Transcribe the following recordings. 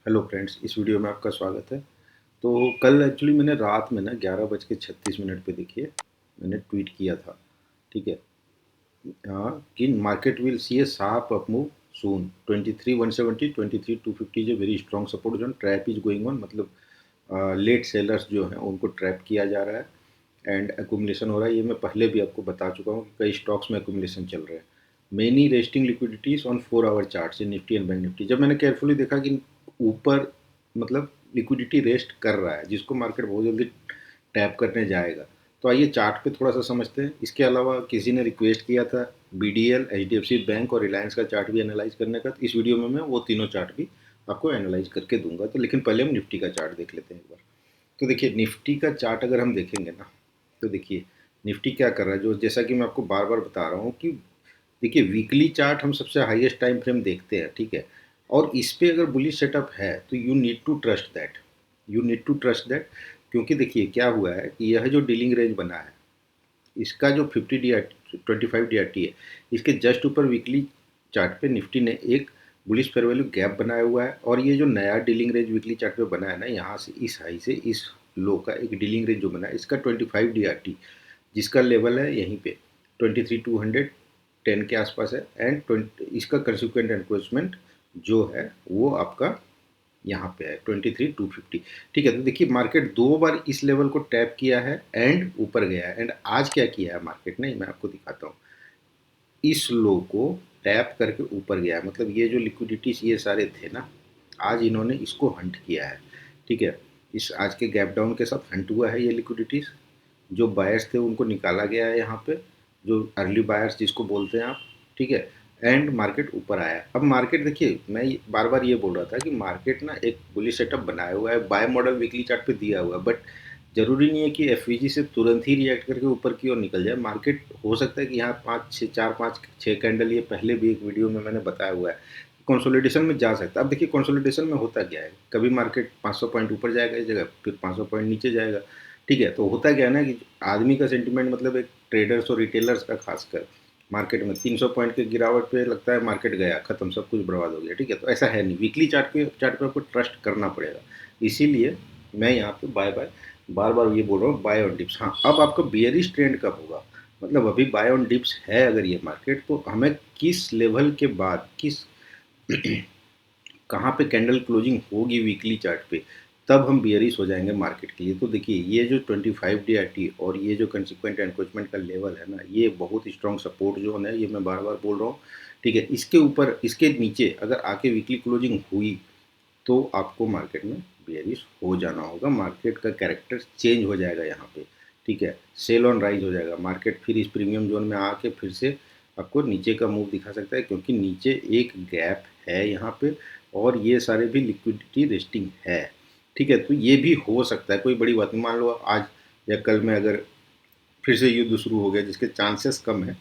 Hello friends, इस video में आपका स्वागत है। तो कल एक्चुअली मैंने रात में ना 11:36 पे देखिए मैंने ट्वीट किया था। ठीक है। कि market will see A sharp up move soon 23,170 23,250 is a very strong support zone. Trap is going on, मतलब लेट सेलर्स जो हैं उनको ट्रैप किया जा रहा है एंड एकुमुलेशन हो रहा है। ये मैं पहले भी आपको बता चुका हूँ कि कई स्टॉक्स में एकुमुलेशन चल रहे हैं। Many resting liquidities on 4 hour charts in Nifty and bank Nifty. जब मैंने केयरफुली देखा कि ऊपर मतलब लिक्विडिटी रेस्ट कर रहा है जिसको मार्केट बहुत जल्दी टैप करने जाएगा, तो आइए चार्ट पे थोड़ा सा समझते हैं। इसके अलावा किसी ने रिक्वेस्ट किया था बीडीएल, एचडीएफसी बैंक और रिलायंस का चार्ट भी एनालाइज करने का। इस वीडियो में मैं वो तीनों चार्ट भी आपको एनालाइज करके दूंगा। तो लेकिन पहले हम निफ्टी का चार्ट देख लेते हैं एक बार। तो देखिए निफ्टी का चार्ट अगर हम देखेंगे ना, तो देखिए निफ्टी क्या कर रहा है, जो जैसा कि मैं आपको बार बार बता रहा हूँ कि देखिए वीकली चार्ट हम सबसे हाईएस्ट टाइम फ्रेम देखते हैं। ठीक है। और इस पे अगर बुलिश सेटअप है तो you need to trust that. क्योंकि देखिए क्या हुआ है कि यह जो डीलिंग रेंज बना है, इसका जो 25 DRT है, इसके जस्ट ऊपर वीकली चार्ट पे निफ्टी ने एक बुलिश फेयर वैल्यू गैप बनाया हुआ है। और ये जो नया डीलिंग रेंज वीकली चार्ट पे बना है ना, यहाँ से इस हाई से इस लो का एक डीलिंग रेंज जो बना है, इसका 25 DRT जिसका लेवल है यहीं पे 23,210 के आसपास है। एंड इसका कंसिक्वेंट एनक्रोचमेंट जो है वो आपका यहाँ पे है 23,250। ठीक है। तो देखिए मार्केट 2 बार इस लेवल को टैप किया है एंड ऊपर गया है। एंड आज क्या किया है मार्केट ने, मैं आपको दिखाता हूँ। इस लो को टैप करके ऊपर गया है, मतलब ये जो लिक्विडिटीज ये सारे थे ना, आज इन्होंने इसको हंट किया है। ठीक है। इस आज के गैप डाउन के साथ हंट हुआ है ये लिक्विडिटीज। जो बायर्स थे उनको निकाला गया है यहाँ पे, जो अर्ली बायर्स जिसको बोलते हैं आप। ठीक है। एंड मार्केट ऊपर आया। अब मार्केट देखिए, मैं बार बार ये बोल रहा था कि मार्केट ना एक बुलिश सेटअप बनाया हुआ है, बाय मॉडल वीकली चार्ट पे दिया हुआ है, बट जरूरी नहीं है कि एफवीजी से तुरंत ही रिएक्ट करके ऊपर की ओर निकल जाए। मार्केट हो सकता है कि यहाँ 5 6 4 5 6 कैंडल, ये पहले भी एक वीडियो में मैंने बताया हुआ है, कंसोलिडेशन में जा सकता है। अब देखिए कंसोलिडेशन में होता क्या है, कभी मार्केट 500 पॉइंट ऊपर जाएगा इस जगह, फिर 500 पॉइंट नीचे जाएगा। ठीक है। तो होता क्या है ना कि आदमी का सेंटिमेंट, मतलब एक ट्रेडर्स और रिटेलर्स का खासकर मार्केट में 300 पॉइंट के गिरावट पे लगता है मार्केट गया, खत्म, सब कुछ बर्बाद हो गया। ठीक है। तो ऐसा है नहीं, वीकली चार्ट पे आपको ट्रस्ट करना पड़ेगा। इसीलिए मैं यहाँ पे बाय बाय बार बार ये बोल रहा हूँ, बाय ऑन डिप्स। हाँ, अब आपका बियरिश ट्रेंड कब होगा, मतलब अभी बाय ऑन डिप्स है अगर ये मार्केट, तो हमें किस लेवल के बाद किस कहाँ पे कैंडल क्लोजिंग होगी वीकली चार्ट पे, तब हम बियरिश हो जाएंगे मार्केट के लिए। तो देखिए ये जो 25 DRT और ये जो कंसिक्वेंट एनक्रोचमेंट का लेवल है ना, ये बहुत स्ट्रॉन्ग सपोर्ट जोन है, ये मैं बार बार बोल रहा हूँ। ठीक है। इसके ऊपर इसके नीचे अगर आके वीकली क्लोजिंग हुई तो आपको मार्केट में बियरिश हो जाना होगा, मार्केट का कैरेक्टर चेंज हो जाएगा यहाँ पे। ठीक है। सेल ऑन राइज हो जाएगा मार्केट, फिर इस प्रीमियम जोन में आके फिर से आपको नीचे का मूव दिखा सकता है, क्योंकि नीचे एक गैप है यहाँ पे और ये सारे भी लिक्विडिटी रेस्टिंग है। ठीक है। तो ये भी हो सकता है, कोई बड़ी बात नहीं। मान लो आज या कल में अगर फिर से युद्ध शुरू हो गया, जिसके चांसेस कम है।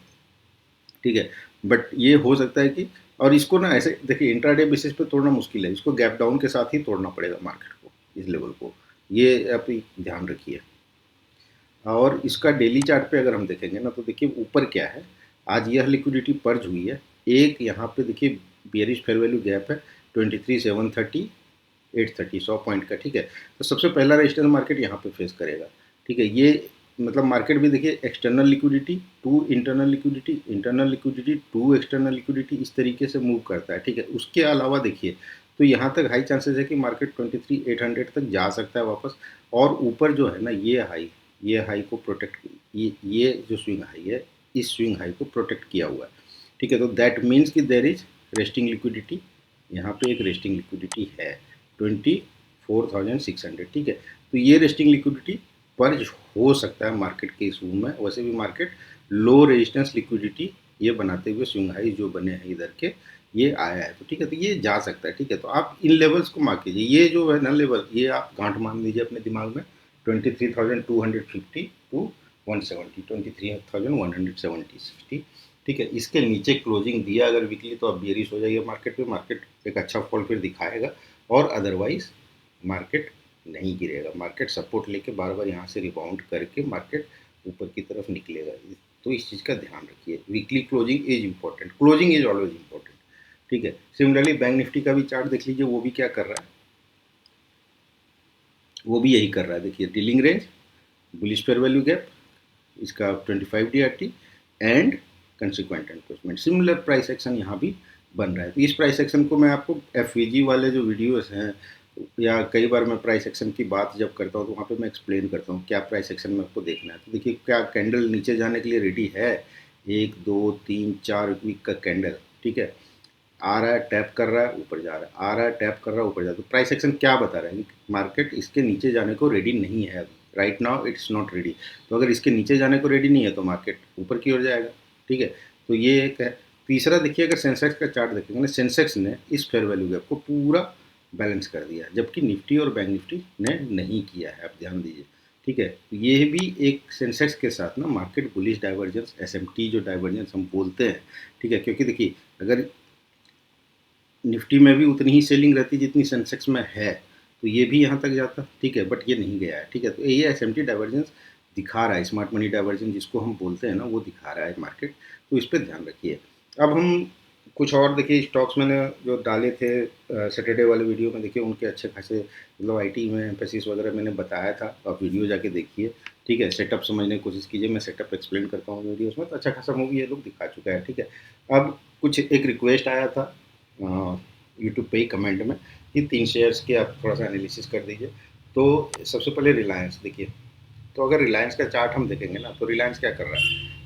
ठीक है। बट ये हो सकता है कि, और इसको ना ऐसे देखिए इंट्राडे बेसिस पे तोड़ना मुश्किल है, इसको गैप डाउन के साथ ही तोड़ना पड़ेगा मार्केट को, इस लेवल को। ये आप ध्यान रखिए। और इसका डेली चार्ट पे अगर हम देखेंगे ना, तो देखिए ऊपर क्या है, आज यह लिक्विडिटी पर्ज हुई है। एक यहाँ पे देखिए बियरिश फेयर वैल्यू गैप है 23,730 830 100 पॉइंट का। ठीक है। तो सबसे पहला रेजिस्टेंस मार्केट यहाँ पे फेस करेगा। ठीक है। ये मतलब मार्केट भी देखिए external liquidity to internal liquidity, internal liquidity to external liquidity, इस तरीके से मूव करता है। ठीक है। उसके अलावा देखिए, तो यहाँ तक हाई चांसेस है कि मार्केट 23,800 तक जा सकता है वापस। और ऊपर जो है ना ये हाई को प्रोटेक्ट, ये जो स्विंग हाई है, इस स्विंग हाई को प्रोटेक्ट किया हुआ है। ठीक है। तो दैट मीन्स कि देर इज रेस्टिंग लिक्विडिटी, यहाँ पे एक रेस्टिंग लिक्विडिटी है 24,600। ठीक है। तो ये रेस्टिंग लिक्विडिटी पर हो सकता है मार्केट के इस मूव में। वैसे भी मार्केट लो रेजिस्टेंस लिक्विडिटी ये बनाते हुए स्विंग हाई जो बने हैं इधर के, ये आया है। तो ठीक है। तो ये जा सकता है। ठीक है। तो आप इन लेवल्स को मार्क कीजिए, ये जो है ना लेवल, ये आप गांठ मान लीजिए अपने दिमाग में, 23,250 टू 170, 23,170 ठीक है। इसके नीचे क्लोजिंग दिया अगर वीकली, तो आप बियरिश हो जाइए मार्केट पे, मार्केट एक अच्छा फॉल फिर दिखाएगा। और अदरवाइज मार्केट नहीं गिरेगा, मार्केट सपोर्ट लेके बार बार यहाँ से रिबाउंड करके मार्केट ऊपर की तरफ निकलेगा। तो इस चीज़ का ध्यान रखिए, weekly closing is important, closing is always important. ठीक है। सिमिलरली बैंक निफ्टी का भी चार्ट देख लीजिए, वो भी क्या कर रहा है। वो भी यही कर रहा है। देखिए dealing range, bullish fair value gap, इसका 25 DRT and consequent encroachment, similar price action यहाँ भी बन रहा है। तो इस प्राइस एक्शन को मैं आपको एफ वाले जो वीडियोस हैं, या कई बार मैं प्राइस एक्शन की बात जब करता हूँ तो वहाँ पे मैं एक्सप्लेन करता हूँ क्या प्राइस एक्शन में आपको देखना है। तो देखिए क्या कैंडल नीचे जाने के लिए रेडी है, 1 2 3 4 वीक का कैंडल, ठीक है, आ रहा है, टैप कर रहा है, ऊपर जा रहा है, आ रहा है, टैप कर रहा है, ऊपर जा रहा है। तो प्राइस एक्शन क्या बता रहा है कि मार्केट इसके नीचे जाने को रेडी नहीं है अभी, right now it's not ready. तो अगर इसके नीचे जाने को रेडी नहीं है तो मार्केट ऊपर की ओर जाएगा, ठीक है। तो ये एक है। तीसरा देखिए, अगर सेंसेक्स का चार्ट देखेंगे ना, सेंसेक्स ने इस फेयर वैल्यू गैप को पूरा बैलेंस कर दिया है, जबकि निफ्टी और बैंक निफ्टी ने नहीं किया है, आप ध्यान दीजिए, ठीक है। तो ये भी एक सेंसेक्स के साथ ना मार्केट बुलिश डाइवर्जेंस, एसएमटी जो डाइवर्जेंस हम बोलते हैं, ठीक है, क्योंकि देखिए अगर निफ्टी में भी उतनी ही सेलिंग रहती जितनी सेंसेक्स में है, तो ये भी यहाँ तक जाता, ठीक है, बट ये नहीं गया है, ठीक है। तो ये एसएमटी डाइवर्जेंस दिखा रहा है, स्मार्ट मनी डाइवर्जेंस जिसको हम बोलते हैं ना, वो दिखा रहा है मार्केट। तो इस पर ध्यान रखिए। अब हम कुछ और देखिए स्टॉक्स मैंने जो डाले थे सैटरडे वाले वीडियो में, देखिए उनके अच्छे खासे मतलब आईटी में एम्फेसिस वगैरह मैंने बताया था, आप वीडियो जाके देखिए, ठीक है, सेटअप समझने की कोशिश कीजिए। मैं सेटअप एक्सप्लेन करता हूँ वीडियोस में, तो अच्छा खासा मूवी ये लोग दिखा चुका है, ठीक है। अब कुछ एक रिक्वेस्ट आया था यूट्यूब पे ही कमेंट में कि 3 शेयर्स के आप थोड़ा सा एनालिसिस कर दीजिए। तो सबसे पहले रिलायंस देखिए। तो अगर रिलायंस का चार्ट हम देखेंगे ना, तो रिलायंस क्या कर रहा है,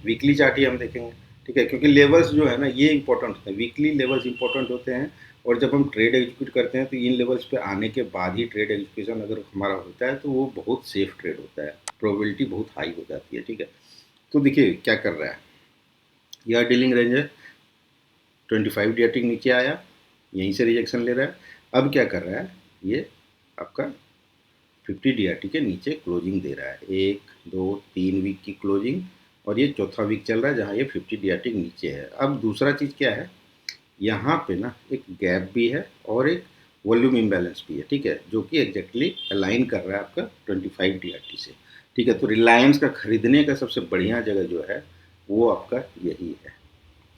वीकली चार्ट ही हम देखेंगे, ठीक है, क्योंकि लेवल्स जो है ना ये इंपॉर्टेंट होते हैं, वीकली लेवल्स इंपॉर्टेंट होते हैं। और जब हम ट्रेड एग्जीक्यूट करते हैं तो इन लेवल्स पे आने के बाद ही ट्रेड एग्जीक्यूशन अगर हमारा होता है तो वो बहुत सेफ ट्रेड होता है, प्रोबेबिलिटी बहुत हाई हो जाती है, ठीक है। तो देखिए क्या कर रहा है, यह डीलिंग रेंज है, 25 DRT नीचे आया, यहीं से रिजेक्शन ले रहा है। अब क्या कर रहा है, ये आपका 50 DRT के नीचे क्लोजिंग दे रहा है, 1 2 3 वीक की क्लोजिंग, और ये चौथा वीक चल रहा है जहाँ ये 50 DRT नीचे है। अब दूसरा चीज़ क्या है, यहाँ पे ना एक गैप भी है और एक वॉल्यूम इम्बैलेंस भी है, ठीक है, जो कि एग्जैक्टली अलाइन कर रहा है आपका 25 DRT से, ठीक है। तो रिलायंस का खरीदने का सबसे बढ़िया जगह जो है वो आपका यही है,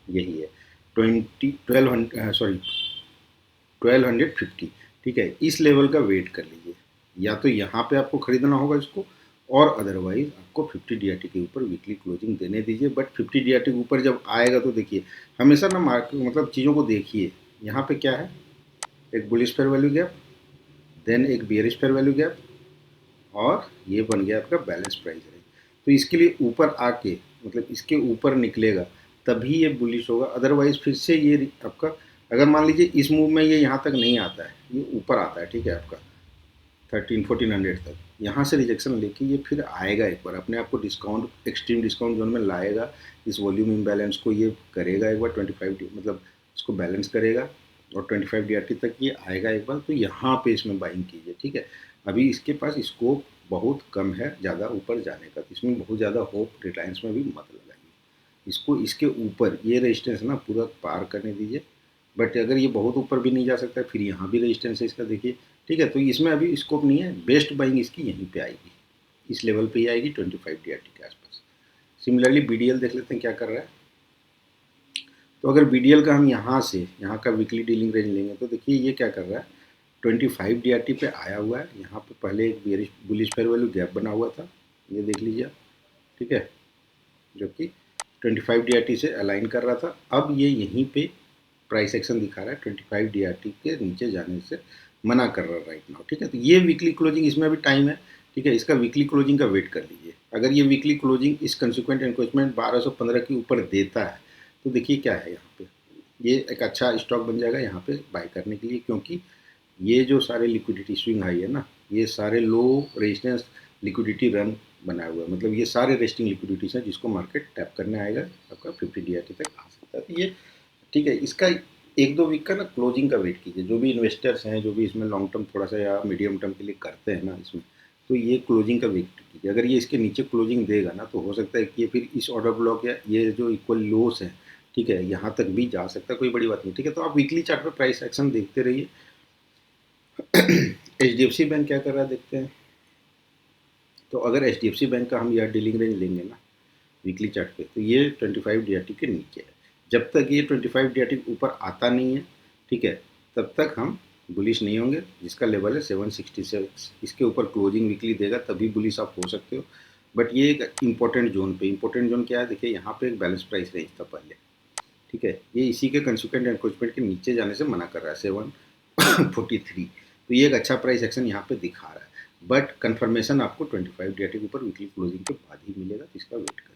यही है 1250, ठीक है। इस लेवल का वेट कर लीजिए, या तो यहाँ पे आपको खरीदना होगा इसको, और अदरवाइज आपको 50 DRT के ऊपर वीकली क्लोजिंग देने दीजिए। बट 50 DRT के ऊपर जब आएगा तो देखिए हमेशा ना मार्केट मतलब चीज़ों को देखिए, यहाँ पे क्या है, एक bullish fair value gap, then एक बियरिश फेयर वैल्यू गैप, और ये बन गया आपका बैलेंस प्राइस रेंज। तो इसके लिए ऊपर आके मतलब इसके ऊपर निकलेगा तभी ये बुलिश होगा, अदरवाइज फिर से ये आपका, अगर मान लीजिए इस मूव में ये यहाँ तक नहीं आता है, ये ऊपर आता है, ठीक है, आपका 1300-1400 तक, यहाँ से रिजेक्शन लेके ये फिर आएगा, एक बार अपने आप को डिस्काउंट, एक्सट्रीम डिस्काउंट जोन में लाएगा, इस वॉल्यूम इम्बैलेंस को ये करेगा एक बार 25 मतलब इसको बैलेंस करेगा, और 25 DRT तक ये आएगा एक बार, तो यहाँ पे इसमें बाइंग कीजिए, ठीक है। अभी इसके पास स्कोप बहुत कम है ज़्यादा ऊपर जाने का, तो इसमें बहुत ज़्यादा होप रिलायंस में भी मत लगाइए। इसको इसके ऊपर ये रेजिस्टेंस ना पूरा पार करने दीजिए। बट अगर ये बहुत ऊपर भी नहीं जा सकता फिर यहाँ भी रेजिस्टेंस है इसका, देखिए, ठीक है। तो इसमें अभी स्कोप नहीं है, बेस्ट बाइंग इसकी यहीं पे आएगी, इस लेवल पे ही आएगी 25 DRT के आसपास। सिमिलरली BDL देख लेते हैं क्या कर रहा है। तो अगर BDL का हम यहाँ से यहाँ का वीकली डीलिंग रेंज लेंगे तो देखिए ये क्या कर रहा है, 25 DRT पे आया हुआ है, यहाँ पे पहले एक bearish bullish fair value gap बना हुआ था, ये देख लीजिए, ठीक है, जो कि 25 DRT से अलाइन कर रहा था। अब ये यहीं पे प्राइस एक्शन दिखा रहा है, 25 DRT के नीचे जाने से मना कर रहा है राइट नाउ, ठीक है। तो ये वीकली क्लोजिंग, इसमें भी टाइम है, ठीक है, इसका वीकली क्लोजिंग का वेट कर लीजिए। अगर ये वीकली क्लोजिंग इस कंसिक्वेंट एनक्रोचमेंट 1215 के ऊपर देता है तो देखिए क्या है, यहाँ पे ये एक अच्छा स्टॉक बन जाएगा यहाँ पे बाय करने के लिए, क्योंकि ये जो सारे लिक्विडिटी स्विंग हाई है ना, ये सारे लो रेजिस्टेंस लिक्विडिटी रन बनाया हुआ है, मतलब ये सारे रेस्टिंग लिक्विडिटीज हैं जिसको मार्केट टैप करने आएगा, आपका 50 DRT तक आ सकता है। तो ये ठीक है, इसका 1 2 वीक का ना क्लोजिंग का वेट कीजिए, जो भी इन्वेस्टर्स हैं, जो भी इसमें लॉन्ग टर्म थोड़ा सा या मीडियम टर्म के लिए करते हैं ना इसमें, तो ये क्लोजिंग का वेट कीजिए। अगर ये इसके नीचे क्लोजिंग देगा ना तो हो सकता है कि ये फिर इस ऑर्डर ब्लॉक या ये जो इक्वल लोस है, ठीक है, यहाँ तक भी जा सकता है, कोई बड़ी बात नहीं, ठीक है। तो आप वीकली चार्ट पर प्राइस एक्शन देखते रहिए। HDFC बैंक क्या कर रहा है देखते हैं। तो अगर HDFC बैंक का हम यह डीलिंग रेंज लेंगे ना वीकली चार्ट पे, तो ये 25 DRT के नीचे है। जब तक ये 25 DRT ऊपर आता नहीं है, ठीक है, तब तक हम बुलिश नहीं होंगे। जिसका लेवल है 766, इसके ऊपर क्लोजिंग वीकली देगा तभी बुलिश आप हो सकते हो। बट ये एक इंपॉर्टेंट जोन पे, इंपॉर्टेंट जोन क्या है देखिए, यहाँ पे एक बैलेंस प्राइस रेंज था पहले, ठीक है, ये इसी के कंसिक्वेंट एनक्रोचमेंट के नीचे जाने से मना कर रहा है 743। तो ये एक अच्छा प्राइस एक्शन यहाँ पे दिखा रहा है, बट कंफर्मेशन आपको 25 DIT के ऊपर वीकली क्लोजिंग के बाद ही मिलेगा, तो इसका वेट करें।